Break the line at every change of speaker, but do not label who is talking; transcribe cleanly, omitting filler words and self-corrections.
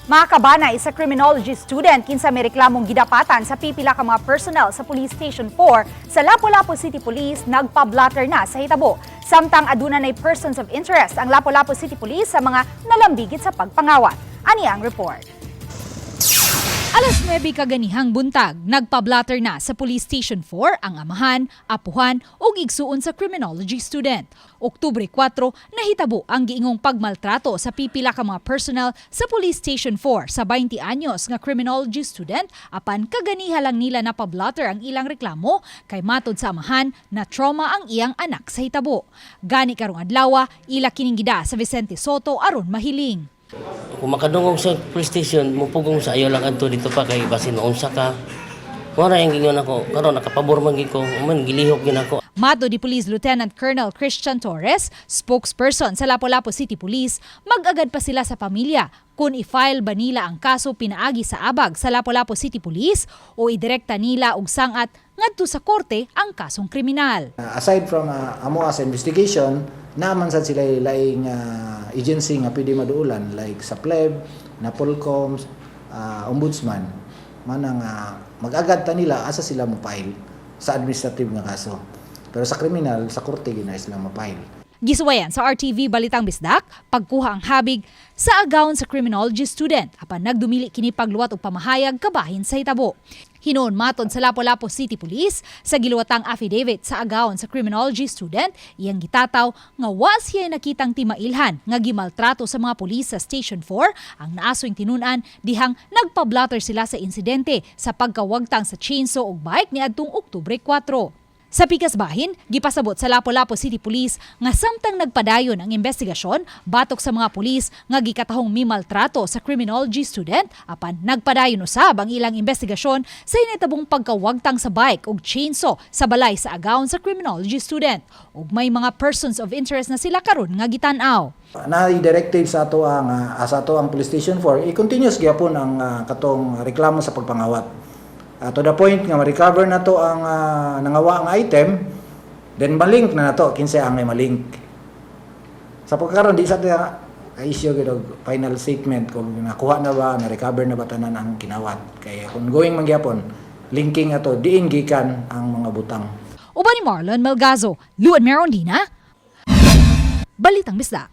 Mga kabanay sa criminology student kinsa may reklamong gidapatan sa pipila ka mga personnel sa Police Station 4 sa Lapu-Lapu City Police nagpa-blotter na sa hitabo. Samtang aduna nay persons of interest ang Lapu-Lapu City Police sa mga nalambigit sa pagpangawat. Ani ang report. Alas 9 kaganihang buntag, nagpa-blotter na sa Police Station 4 ang amahan, apuhan ug igsuon sa criminology student. Oktubre 4, nahitabo ang giingong pagmaltrato sa pipila ka mga personnel sa Police Station 4 sa 20 anyos nga criminology student apan kaganiha lang nila napablotter ang ilang reklamo kay matod sa amahan na trauma ang iyang anak sa hitabo. Gani karong adlaw, ila kining gida sa Vicente Soto aron mahiling.
Kung makadungog sa police station, mupugong sa ayaw lang adto dito pa kay basin maunsa ka. Wala yung gingon ako, karon nakapabor man gid ko, man gilihok gid ako.
Mato di Police Lieutenant Colonel Christian Torres, spokesperson sa Lapu-Lapu City Police, mag-agad pa sila sa pamilya kung i-file ba nila ang kaso pinaagi sa abag sa Lapu-Lapu City Police o idirekta nila og sangat ngadto sa korte ang kasong kriminal.
Aside from amo as investigation, naman sad sila laing agency nga pwede maduulan like sa pleb, Napolcom, ombudsman, manang mag-agad ta nila asa sila mo file sa administrative nga kaso. Pero sa kriminal, sa korte ginay sila ma-file.
Gisuwayan sa RTV Balitang Bisdak, pagkuha ang habig sa agawon sa criminology student apan nagdumili kini pagluwat og pamahayag kabahin sa hitabo. Hinon matod sa Lapu-Lapu City Police sa giluwatang affidavit sa agawon sa criminology student, iyang gitataw nga wa siya nakitang timailhan nga gimaltrato sa mga pulis sa Station 4 ang naasoy tinunan dihang nagpa-blotter sila sa insidente sa pagkawagtang sa chainsaw ug bike niadtong Oktubre 4. Sa pikas bahin, gipasabot sa Lapu-Lapu City Police nga samtang nagpadayon ang investigasyon batok sa mga pulis nga gikatahong mimaltrato sa criminology student apan nagpadayon usab ang ilang investigasyon sa initabong pagkawagtang sa bike ug chainsaw sa balay sa agawon sa criminology student ug may mga persons of interest na sila karon nga gitan-aw.
Na-directive sa ato ang Police Station 4, i-continuous gyapon ang katong reklamo sa pagpangawat. To the point nga ma-recover na to ang nangawa ang item, then malink na nato kinsa ang may malink. Sa pagkaron di sa issue gid final statement kung nakuha na ba, na-recover na ba tanan ang kinawat. Kaya kung going man gyapon, linking ato diin gikan ang mga butang.
Uban ni Marlon Melgazo, Luan Merondina, Balitang Bisdak.